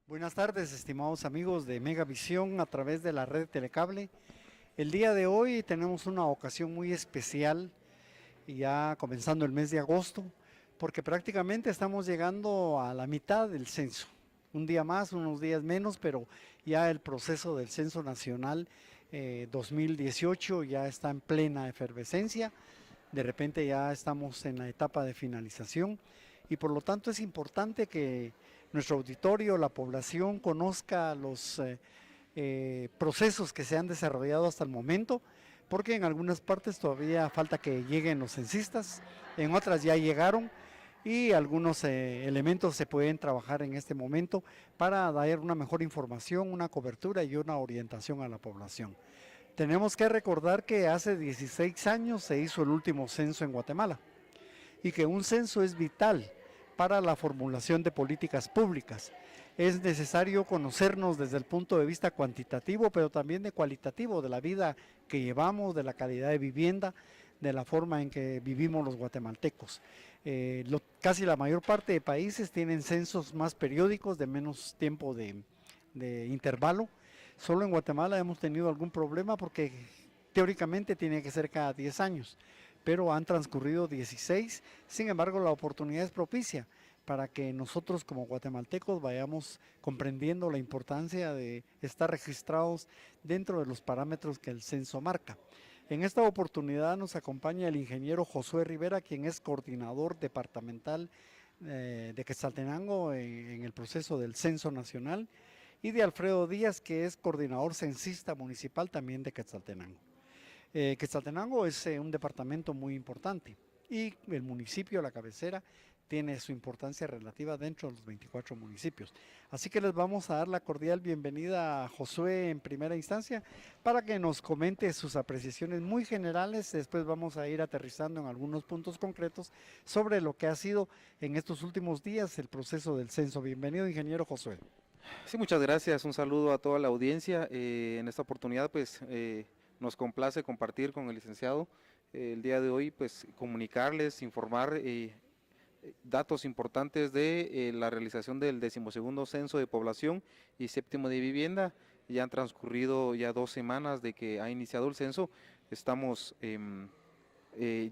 Buenas tardes, estimados amigos de Megavisión a través de la red Telecable. El día de hoy tenemos una ocasión muy especial, ya comenzando el mes de agosto, porque prácticamente estamos llegando a la mitad del censo. Un día más, unos días menos, pero ya el proceso del Censo Nacional 2018 ya está en plena efervescencia. De repente ya estamos en la etapa de finalización y por lo tanto es importante que nuestro auditorio, la población, conozca los procesos que se han desarrollado hasta el momento, porque en algunas partes todavía falta que lleguen los censistas, en otras ya llegaron y algunos elementos se pueden trabajar en este momento para dar una mejor información, una cobertura y una orientación a la población. Tenemos que recordar que hace 16 años se hizo el último censo en Guatemala y que un censo es vital para la formulación de políticas públicas. Es necesario conocernos desde el punto de vista cuantitativo, pero también de cualitativo, de la vida que llevamos, de la calidad de vivienda, de la forma en que vivimos los guatemaltecos. Casi la mayor parte de países tienen censos más periódicos, de menos tiempo de intervalo. Solo en Guatemala hemos tenido algún problema porque teóricamente tiene que ser cada 10 años, pero han transcurrido 16, sin embargo la oportunidad es propicia para que nosotros como guatemaltecos vayamos comprendiendo la importancia de estar registrados dentro de los parámetros que el censo marca. En esta oportunidad nos acompaña el ingeniero Josué Rivera, quien es coordinador departamental de Quetzaltenango en el proceso del Censo Nacional, y de Alfredo Díaz, que es coordinador censista municipal también de Quetzaltenango. Quetzaltenango es un departamento muy importante y el municipio, la cabecera, tiene su importancia relativa dentro de los 24 municipios. Así que les vamos a dar la cordial bienvenida a Josué en primera instancia para que nos comente sus apreciaciones muy generales. Después vamos a ir aterrizando en algunos puntos concretos sobre lo que ha sido en estos últimos días el proceso del censo. Bienvenido, ingeniero Josué. Sí, muchas gracias. Un saludo a toda la audiencia. En esta oportunidad, nos complace compartir con el licenciado el día de hoy, pues, comunicarles, informar datos importantes de la realización del 12º Censo de Población y séptimo de Vivienda. Ya han transcurrido ya 2 semanas de que ha iniciado el censo. Estamos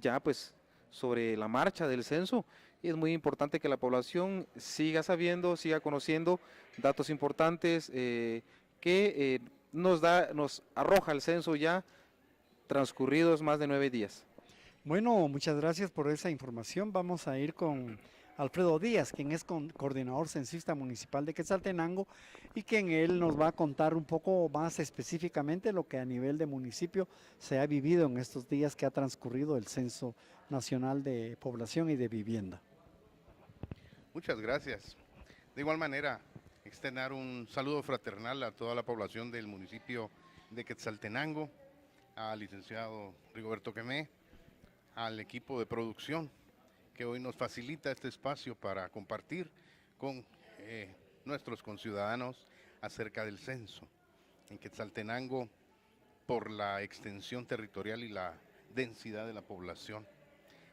ya pues sobre la marcha del censo y es muy importante que la población siga sabiendo, siga conociendo datos importantes que nos arroja el censo ya transcurridos más de 9 días. Bueno, muchas gracias por esa información. Vamos a ir con Alfredo Díaz, quien es coordinador censista municipal de Quetzaltenango y quien él nos va a contar un poco más específicamente lo que a nivel de municipio se ha vivido en estos días que ha transcurrido el Censo Nacional de Población y de Vivienda. Muchas gracias. De igual manera, externar un saludo fraternal a toda la población del municipio de Quetzaltenango, al licenciado Rigoberto Quemé, al equipo de producción que hoy nos facilita este espacio para compartir con nuestros conciudadanos acerca del censo. En Quetzaltenango, por la extensión territorial y la densidad de la población,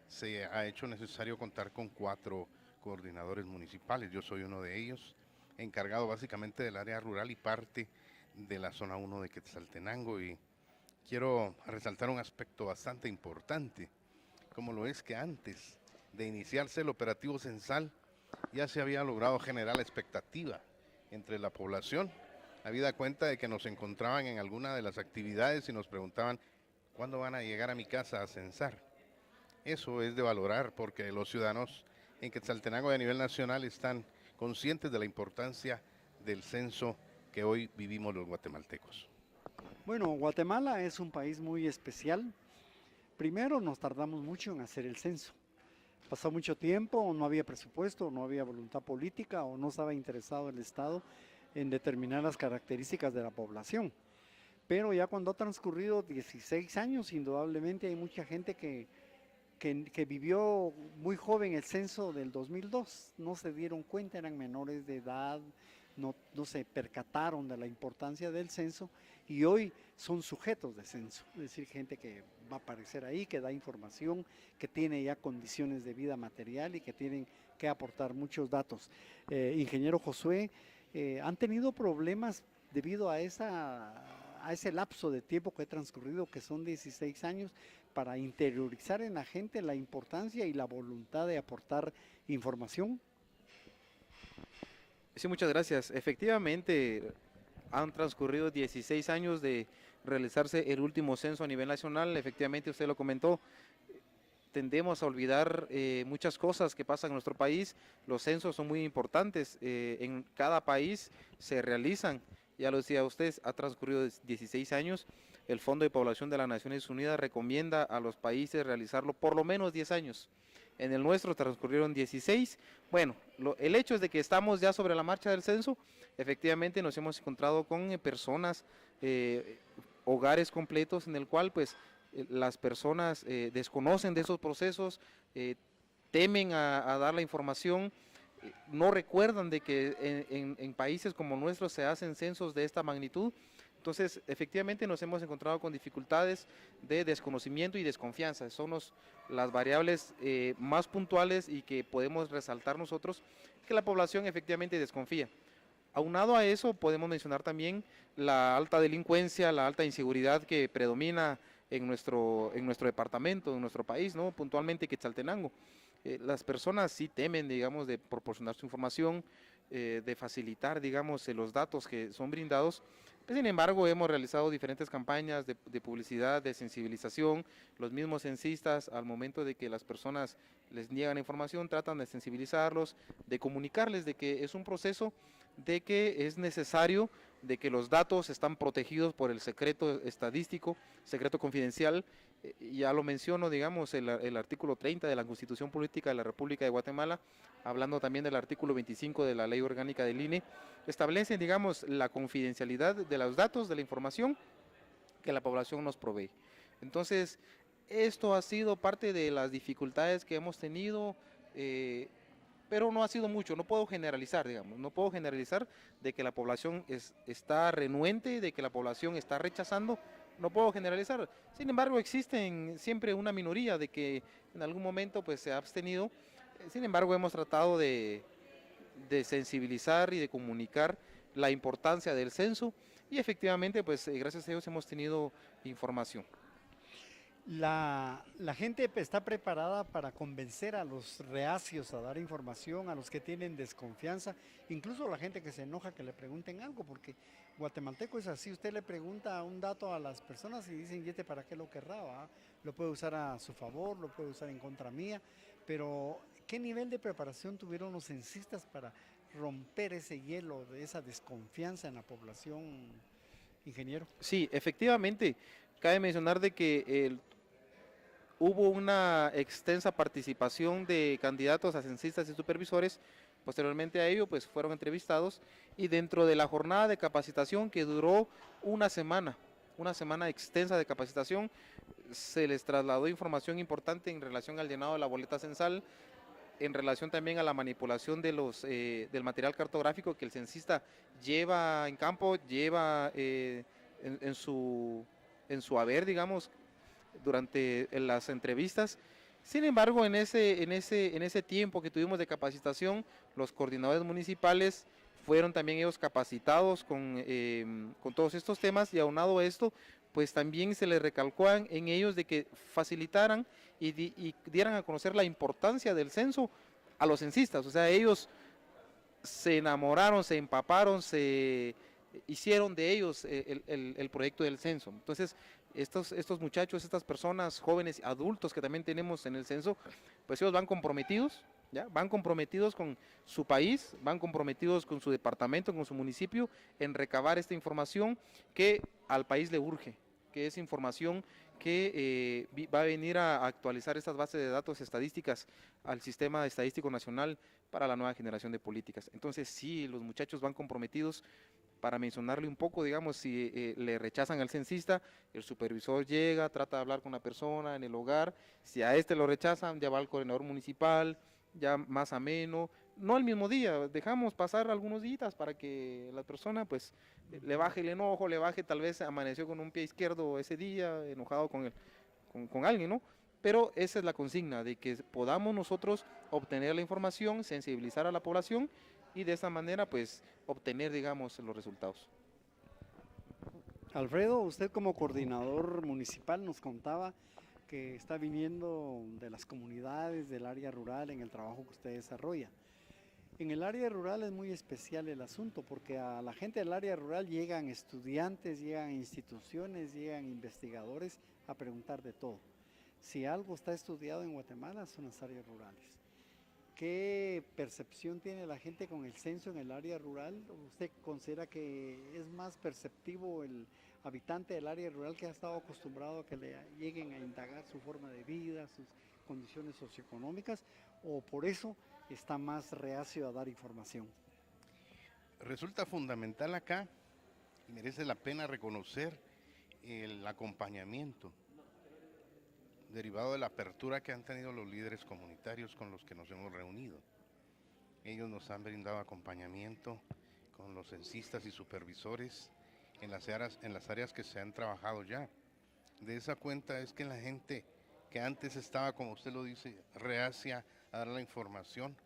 se ha hecho necesario contar con 4 coordinadores municipales. Yo soy uno de ellos, encargado básicamente del área rural y parte de la zona 1 de Quetzaltenango, y quiero resaltar un aspecto bastante importante, como lo es que antes de iniciarse el operativo censal ya se había logrado generar la expectativa entre la población, habida cuenta de que nos encontraban en alguna de las actividades y nos preguntaban ¿cuándo van a llegar a mi casa a censar? Eso es de valorar porque los ciudadanos en Quetzaltenango y a nivel nacional están conscientes de la importancia del censo que hoy vivimos los guatemaltecos. Bueno, Guatemala es un país muy especial. Primero, nos tardamos mucho en hacer el censo. Pasó mucho tiempo, no había presupuesto, no había voluntad política o no estaba interesado el Estado en determinar las características de la población. Pero ya cuando ha transcurrido 16 años, indudablemente hay mucha gente que vivió muy joven el censo del 2002, no se dieron cuenta, eran menores de edad, no se percataron de la importancia del censo y hoy son sujetos de censo, es decir, gente que va a aparecer ahí, que da información, que tiene ya condiciones de vida material y que tienen que aportar muchos datos. Ingeniero Josué, ¿Han tenido problemas debido a ese lapso de tiempo que ha transcurrido, que son 16 años, para interiorizar en la gente la importancia y la voluntad de aportar información? Sí, muchas gracias. Efectivamente, han transcurrido 16 años de realizarse el último censo a nivel nacional. Efectivamente, usted lo comentó, tendemos a olvidar muchas cosas que pasan en nuestro país. Los censos son muy importantes. En cada país se realizan. Ya lo decía usted, ha transcurrido 16 años. El Fondo de Población de las Naciones Unidas recomienda a los países realizarlo por lo menos 10 años. En el nuestro transcurrieron 16. Bueno, el hecho es de que estamos ya sobre la marcha del censo. Efectivamente nos hemos encontrado con personas, hogares completos en el cual pues las personas desconocen de esos procesos, temen a dar la información, no recuerdan de que en países como nuestros se hacen censos de esta magnitud. Entonces, efectivamente nos hemos encontrado con dificultades de desconocimiento y desconfianza. Son las variables más puntuales y que podemos resaltar nosotros, que la población efectivamente desconfía. Aunado a eso, podemos mencionar también la alta delincuencia, la alta inseguridad que predomina en nuestro departamento, en nuestro país, ¿no? Puntualmente Quetzaltenango. Las personas sí temen, digamos, de proporcionar su información, de facilitar, digamos, los datos que son brindados. Sin embargo, hemos realizado diferentes campañas de publicidad, de sensibilización. Los mismos censistas, al momento de que las personas les niegan información, tratan de sensibilizarlos, de comunicarles de que es un proceso, de que es necesario, de que los datos están protegidos por el secreto estadístico, secreto confidencial. Ya lo menciono, digamos, el artículo 30 de la Constitución Política de la República de Guatemala, hablando también del artículo 25 de la Ley Orgánica del INE, establecen, digamos, la confidencialidad de los datos, de la información que la población nos provee. Entonces, esto ha sido parte de las dificultades que hemos tenido, pero no ha sido mucho. No puedo generalizar, digamos, no puedo generalizar de que la población está renuente, de que la población está rechazando. No puedo generalizar. Sin embargo, existen siempre una minoría de que en algún momento pues se ha abstenido. Sin embargo, hemos tratado de sensibilizar y de comunicar la importancia del censo y efectivamente, pues gracias a Dios hemos tenido información. La gente está preparada para convencer a los reacios a dar información, a los que tienen desconfianza, incluso a la gente que se enoja que le pregunten algo, porque guatemalteco es así, usted le pregunta un dato a las personas y dicen, ¿y este para qué lo querrá? ¿Va? Lo puede usar a su favor, lo puede usar en contra mía, pero ¿qué nivel de preparación tuvieron los censistas para romper ese hielo de esa desconfianza en la población, ingeniero? Sí, efectivamente, cabe mencionar de que hubo una extensa participación de candidatos a censistas y supervisores. Posteriormente a ello, pues fueron entrevistados y dentro de la jornada de capacitación que duró una semana extensa de capacitación, se les trasladó información importante en relación al llenado de la boleta censal, en relación también a la manipulación de del material cartográfico que el censista lleva en campo, lleva en su haber, digamos, durante las entrevistas. Sin embargo, en ese tiempo que tuvimos de capacitación, los coordinadores municipales fueron también ellos capacitados con todos estos temas y aunado a esto, pues también se les recalcó en ellos de que facilitaran y dieran a conocer la importancia del censo a los censistas. O sea, ellos se enamoraron, se empaparon, se hicieron de ellos el proyecto del censo. Entonces, estos muchachos, estas personas, jóvenes, adultos que también tenemos en el censo, pues ellos van comprometidos, ¿ya? Van comprometidos con su país, van comprometidos con su departamento, con su municipio, en recabar esta información que al país le urge, que es información que va a venir a actualizar estas bases de datos estadísticas al sistema estadístico nacional para la nueva generación de políticas. Entonces sí, los muchachos van comprometidos. Para mencionarle un poco, digamos, si le rechazan al censista, el supervisor llega, trata de hablar con la persona en el hogar, si a este lo rechazan, ya va al coordinador municipal, ya más ameno, no el mismo día, dejamos pasar algunos días para que la persona pues le baje el enojo, le baje, tal vez amaneció con un pie izquierdo ese día, enojado con alguien, ¿no? Pero esa es la consigna, de que podamos nosotros obtener la información, sensibilizar a la población y de esa manera pues obtener, digamos, los resultados. Alfredo, usted como coordinador municipal nos contaba que está viniendo de las comunidades del área rural en el trabajo que usted desarrolla. En el área rural es muy especial el asunto porque a la gente del área rural llegan estudiantes, llegan instituciones, llegan investigadores a preguntar de todo. Si algo está estudiado en Guatemala son las áreas rurales. ¿Qué percepción tiene la gente con el censo en el área rural? ¿Usted considera que es más perceptivo el habitante del área rural que ha estado acostumbrado a que le lleguen a indagar su forma de vida, sus condiciones socioeconómicas, o por eso está más reacio a dar información? Resulta fundamental acá, y merece la pena reconocer el acompañamiento derivado de la apertura que han tenido los líderes comunitarios con los que nos hemos reunido. Ellos nos han brindado acompañamiento con los censistas y supervisores en las áreas que se han trabajado ya. De esa cuenta es que la gente que antes estaba, como usted lo dice, reacia a dar la información,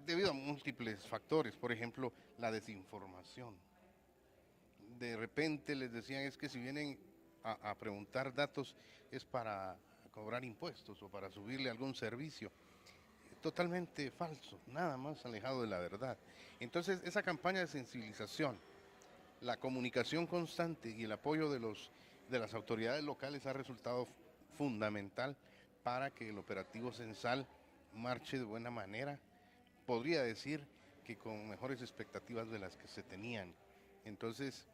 debido a múltiples factores, por ejemplo, la desinformación. De repente les decían, es que si vienen a preguntar datos es para cobrar impuestos o para subirle algún servicio. Totalmente falso, nada más alejado de la verdad. Entonces, esa campaña de sensibilización, la comunicación constante y el apoyo de las autoridades locales ha resultado fundamental para que el operativo censal marche de buena manera. Podría decir que con mejores expectativas de las que se tenían. Entonces,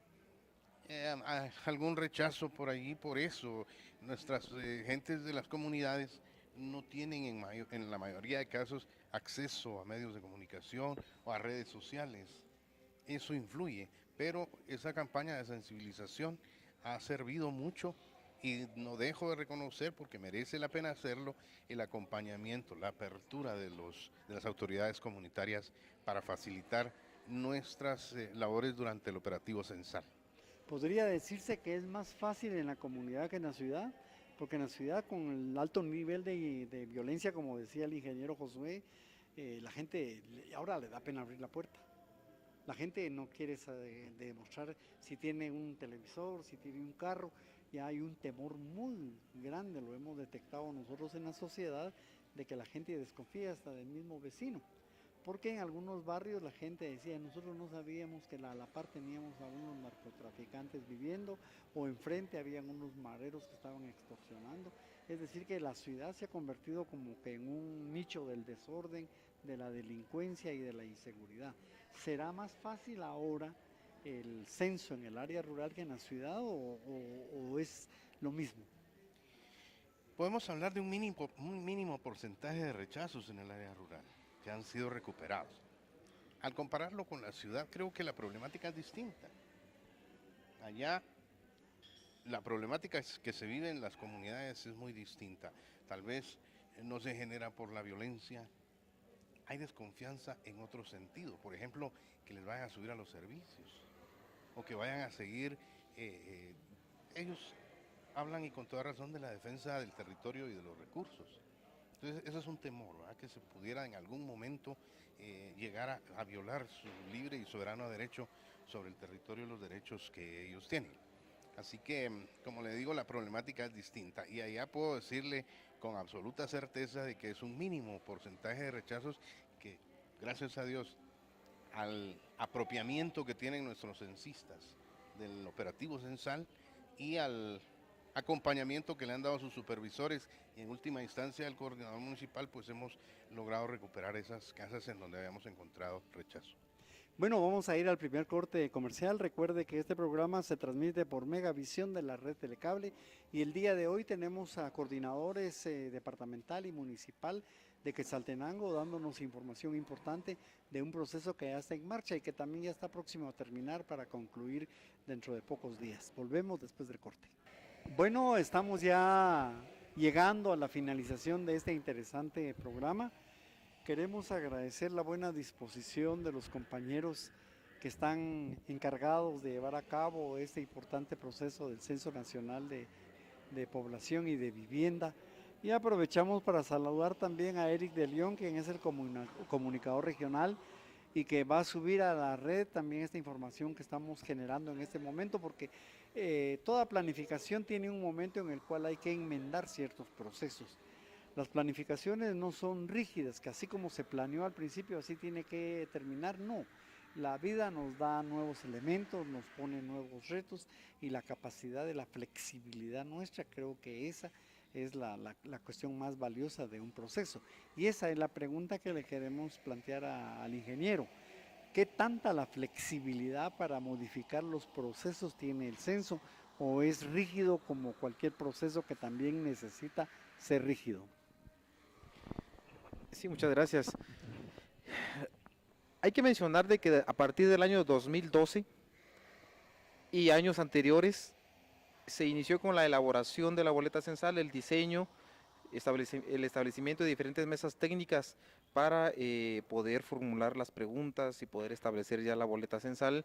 algún rechazo por allí, por eso nuestras gentes de las comunidades no tienen en la mayoría de casos acceso a medios de comunicación o a redes sociales. Eso influye, pero esa campaña de sensibilización ha servido mucho y no dejo de reconocer, porque merece la pena hacerlo, el acompañamiento, la apertura de las autoridades comunitarias para facilitar nuestras labores durante el operativo censal. ¿Podría decirse que es más fácil en la comunidad que en la ciudad? Porque en la ciudad, con el alto nivel de violencia, como decía el ingeniero Josué, la gente ahora le da pena abrir la puerta. La gente no quiere demostrar si tiene un televisor, si tiene un carro. Ya hay un temor muy grande, lo hemos detectado nosotros en la sociedad, de que la gente desconfía hasta del mismo vecino. Porque en algunos barrios la gente decía, nosotros no sabíamos que a la par teníamos a unos narcotraficantes viviendo, o enfrente habían unos mareros que estaban extorsionando. Es decir, que la ciudad se ha convertido como que en un nicho del desorden, de la delincuencia y de la inseguridad. ¿Será más fácil ahora el censo en el área rural que en la ciudad, o es lo mismo? Podemos hablar de un mínimo porcentaje de rechazos en el área rural que han sido recuperados. Al compararlo con la ciudad, creo que la problemática es distinta. Allá, la problemática que se vive en las comunidades es muy distinta. Tal vez no se genera por la violencia, hay desconfianza en otro sentido. Por ejemplo, que les vayan a subir a los servicios o que vayan a seguir. Ellos hablan, y con toda razón, de la defensa del territorio y de los recursos. Entonces, eso es un temor, ¿verdad? Que se pudiera en algún momento llegar a violar su libre y soberano derecho sobre el territorio y los derechos que ellos tienen. Así que, como le digo, la problemática es distinta, y allá puedo decirle con absoluta certeza de que es un mínimo porcentaje de rechazos que, gracias a Dios, al apropiamiento que tienen nuestros censistas del operativo censal y al acompañamiento que le han dado a sus supervisores y en última instancia al coordinador municipal, pues hemos logrado recuperar esas casas en donde habíamos encontrado rechazo. Bueno, vamos a ir al primer corte comercial. Recuerde que este programa se transmite por Megavisión de la red Telecable, y el día de hoy tenemos a coordinadores departamental y municipal de Quetzaltenango dándonos información importante de un proceso que ya está en marcha y que también ya está próximo a terminar para concluir dentro de pocos días. Volvemos después del corte. Bueno, estamos ya llegando a la finalización de este interesante programa. Queremos agradecer la buena disposición de los compañeros que están encargados de llevar a cabo este importante proceso del Censo Nacional de Población y de Vivienda. Y aprovechamos para saludar también a Eric de León, quien es el comunicador regional y que va a subir a la red también esta información que estamos generando en este momento, porque toda planificación tiene un momento en el cual hay que enmendar ciertos procesos. Las planificaciones no son rígidas, que así como se planeó al principio, así tiene que terminar, no. La vida nos da nuevos elementos, nos pone nuevos retos y la capacidad de la flexibilidad nuestra, creo que esa es la cuestión más valiosa de un proceso. Y esa es la pregunta que le queremos plantear al ingeniero. ¿Qué tanta la flexibilidad para modificar los procesos tiene el censo o es rígido como cualquier proceso que también necesita ser rígido? Sí, muchas gracias. Hay que mencionar de que a partir del año 2012 y años anteriores se inició con la elaboración de la boleta censal, el diseño, el establecimiento de diferentes mesas técnicas para poder formular las preguntas y poder establecer ya la boleta censal.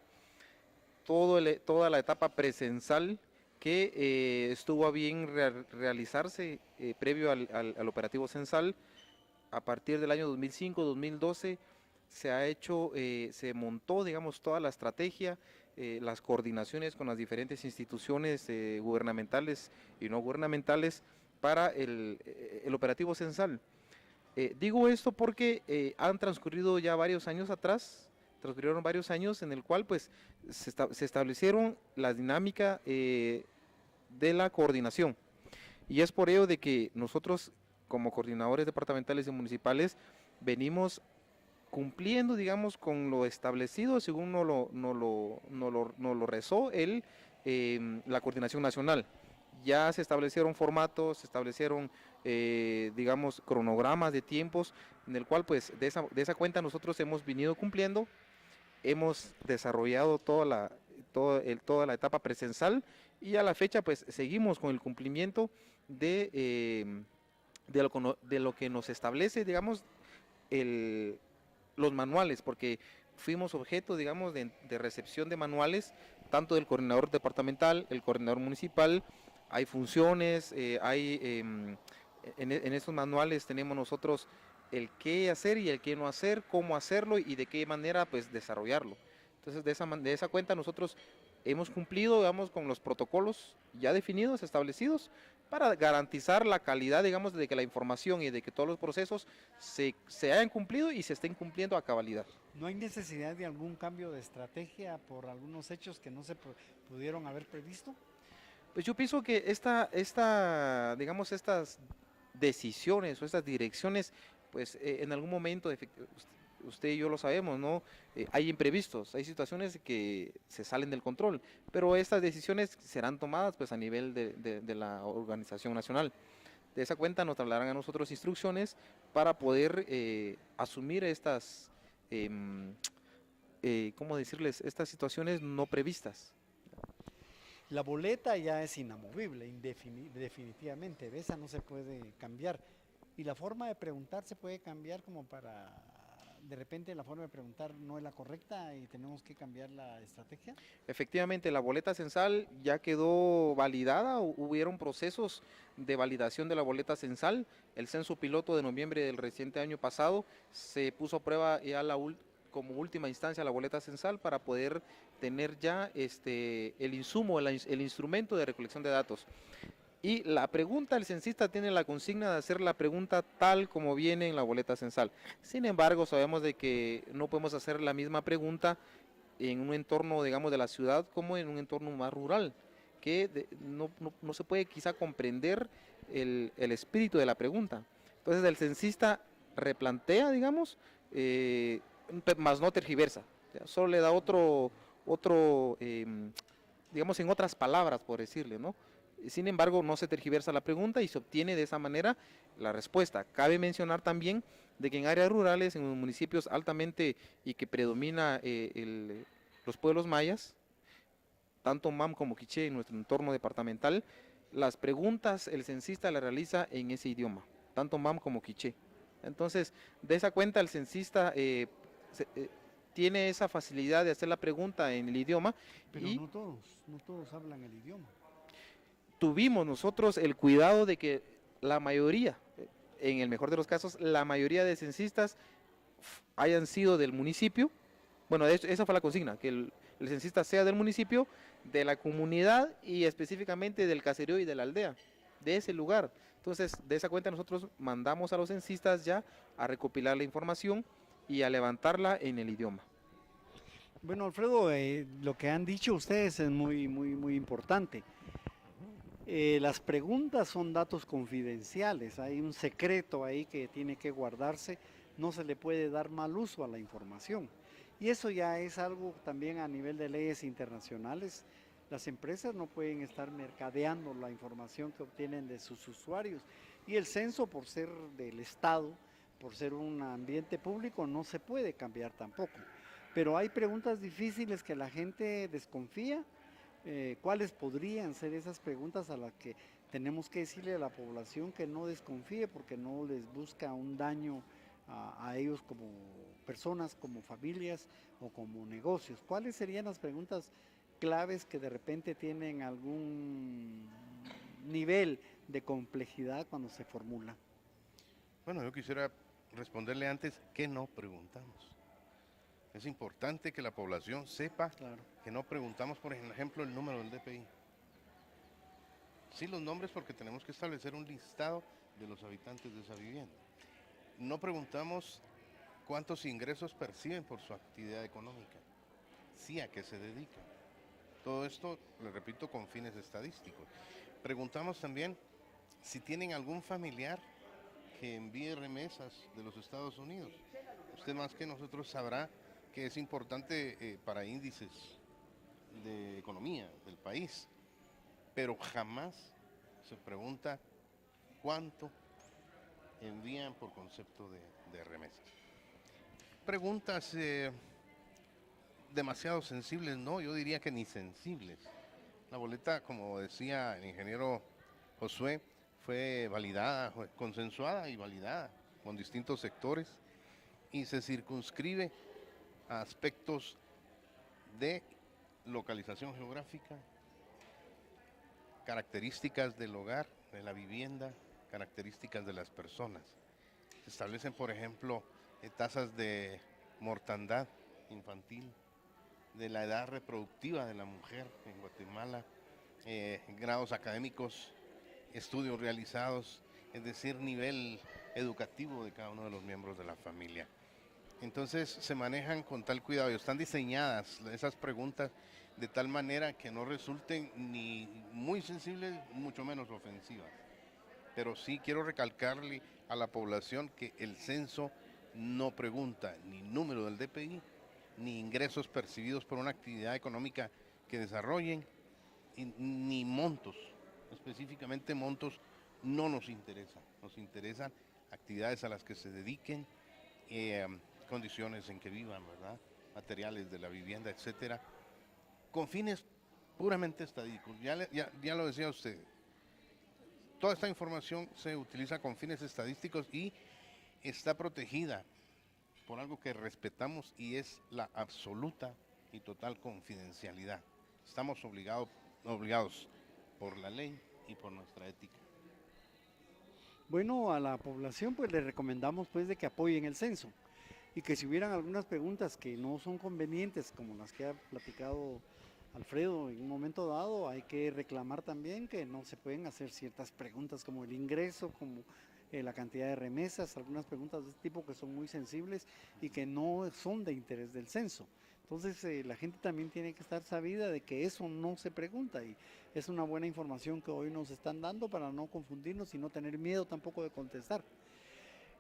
Toda la etapa precensal que estuvo a bien realizarse previo al operativo censal. A partir del año 2005-2012 se ha hecho, se montó, digamos, toda la estrategia, las coordinaciones con las diferentes instituciones gubernamentales y no gubernamentales para el operativo censal. Digo esto porque han transcurrido ya varios años atrás, transcurrieron varios años en el cual pues se establecieron la dinámica de la coordinación. Y es por ello de que nosotros como coordinadores departamentales y municipales venimos cumpliendo, digamos, con lo establecido según nos lo rezó la coordinación nacional. Ya se establecieron formatos, se establecieron, digamos, cronogramas de tiempos, en el cual, pues, de esa cuenta nosotros hemos venido cumpliendo, hemos desarrollado toda la etapa presencial y a la fecha, pues, seguimos con el cumplimiento de lo que nos establece, digamos, los manuales, porque fuimos objeto, digamos, de recepción de manuales, tanto del coordinador departamental, el coordinador municipal. Hay funciones, en estos manuales tenemos nosotros el qué hacer y el qué no hacer, cómo hacerlo y de qué manera pues desarrollarlo. Entonces de esa cuenta nosotros hemos cumplido, digamos, con los protocolos ya definidos, establecidos, para garantizar la calidad, digamos, de que la información y de que todos los procesos se hayan cumplido y se estén cumpliendo a cabalidad. ¿No hay necesidad de algún cambio de estrategia por algunos hechos que no se pudieron haber previsto? Pues yo pienso que digamos, estas decisiones o estas direcciones, pues en algún momento, usted y yo lo sabemos, ¿no? Hay imprevistos, hay situaciones que se salen del control, pero estas decisiones serán tomadas pues a nivel de la organización nacional. De esa cuenta nos trasladarán a nosotros instrucciones para poder asumir estas, ¿cómo decirles? Estas situaciones no previstas. La boleta ya es inamovible, definitivamente, esa no se puede cambiar. Y la forma de preguntar se puede cambiar como para, de repente la forma de preguntar no es la correcta y tenemos que cambiar la estrategia. Efectivamente, la boleta censal ya quedó validada, hubieron procesos de validación de la boleta censal. El censo piloto de noviembre del reciente año pasado se puso a prueba ya como última instancia la boleta censal para poder tener ya el insumo, el instrumento de recolección de datos. Y la pregunta, el censista tiene la consigna de hacer la pregunta tal como viene en la boleta censal. Sin embargo, sabemos de que no podemos hacer la misma pregunta en un entorno, digamos, de la ciudad como en un entorno más rural, que no se puede quizá comprender el espíritu de la pregunta. Entonces el censista replantea, digamos, más no tergiversa, solo le da digamos, en otras palabras, por decirle, ¿no? Sin embargo, no se tergiversa la pregunta y se obtiene de esa manera la respuesta. Cabe mencionar también de que en áreas rurales, en municipios altamente y que predomina los pueblos mayas, tanto MAM como Quiché en nuestro entorno departamental, las preguntas el censista las realiza en ese idioma, tanto MAM como Quiché. Entonces, de esa cuenta el censista tiene esa facilidad de hacer la pregunta en el idioma. Pero no todos hablan el idioma. Tuvimos nosotros el cuidado de que la mayoría, en el mejor de los casos, la mayoría de censistas hayan sido del municipio. Bueno, de hecho, esa fue la consigna, que el censista sea del municipio, de la comunidad y específicamente del caserío y de la aldea, de ese lugar. Entonces, de esa cuenta nosotros mandamos a los censistas ya a recopilar la información y a levantarla en el idioma. Bueno, Alfredo, lo que han dicho ustedes es muy importante. Las preguntas son datos confidenciales, hay un secreto ahí que tiene que guardarse, no se le puede dar mal uso a la información. Y eso ya es algo también a nivel de leyes internacionales. Las empresas no pueden estar mercadeando la información que obtienen de sus usuarios. Y el censo, por ser del Estado, por ser un ambiente público, no se puede cambiar tampoco. Pero hay preguntas difíciles que la gente desconfía. ¿Cuáles podrían ser esas preguntas a las que tenemos que decirle a la población que no desconfíe porque no les busca un daño a ellos como personas, como familias o como negocios? ¿Cuáles serían las preguntas claves que de repente tienen algún nivel de complejidad cuando se formula? Bueno, yo quisiera responderle antes que no preguntamos. Es importante que la población sepa Claro. que no preguntamos, por ejemplo, el número del DPI. Sí los nombres porque tenemos que establecer un listado de los habitantes de esa vivienda. No preguntamos cuántos ingresos perciben por su actividad económica, sí a qué se dedican. Todo esto, le repito, con fines estadísticos. Preguntamos también si tienen algún familiar que envíe remesas de los Estados Unidos. Usted más que nosotros sabrá que es importante para índices de economía del país, pero jamás se pregunta cuánto envían por concepto de remesas. Preguntas demasiado sensibles, no, yo diría que ni sensibles. La boleta, como decía el ingeniero Josué, fue validada, fue consensuada y validada con distintos sectores y se circunscribe a aspectos de localización geográfica, características del hogar, de la vivienda, características de las personas. Se establecen, por ejemplo, tasas de mortandad infantil, de la edad reproductiva de la mujer en Guatemala, grados académicos, estudios realizados, es decir, nivel educativo de cada uno de los miembros de la familia. Entonces se manejan con tal cuidado y están diseñadas esas preguntas de tal manera que no resulten ni muy sensibles, mucho menos ofensivas. Pero sí quiero recalcarle a la población que el censo no pregunta ni número del DPI, ni ingresos percibidos por una actividad económica que desarrollen, ni montos. Específicamente montos no nos interesan. Nos interesan actividades a las que se dediquen, condiciones en que vivan, ¿verdad? Materiales de la vivienda, etcétera, con fines puramente estadísticos. Ya lo decía usted, toda esta información se utiliza con fines estadísticos y está protegida por algo que respetamos y es la absoluta y total confidencialidad. Estamos obligados por la ley y por nuestra ética. Bueno, a la población pues le recomendamos pues de que apoyen el censo y que si hubieran algunas preguntas que no son convenientes, como las que ha platicado Alfredo en un momento dado, hay que reclamar también que no se pueden hacer ciertas preguntas como el ingreso, como la cantidad de remesas, algunas preguntas de este tipo que son muy sensibles y que no son de interés del censo. Entonces la gente también tiene que estar sabida de que eso no se pregunta y es una buena información que hoy nos están dando para no confundirnos y no tener miedo tampoco de contestar.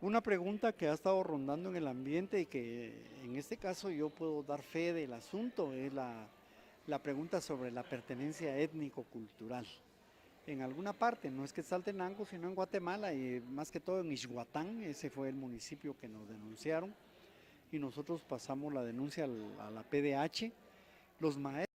Una pregunta que ha estado rondando en el ambiente y que en este caso yo puedo dar fe del asunto es la pregunta sobre la pertenencia étnico-cultural. En alguna parte, no es Quetzaltenango, sino en Guatemala y más que todo en Ixhuatán, ese fue el municipio que nos denunciaron y nosotros pasamos la denuncia a la PDH. Los maestros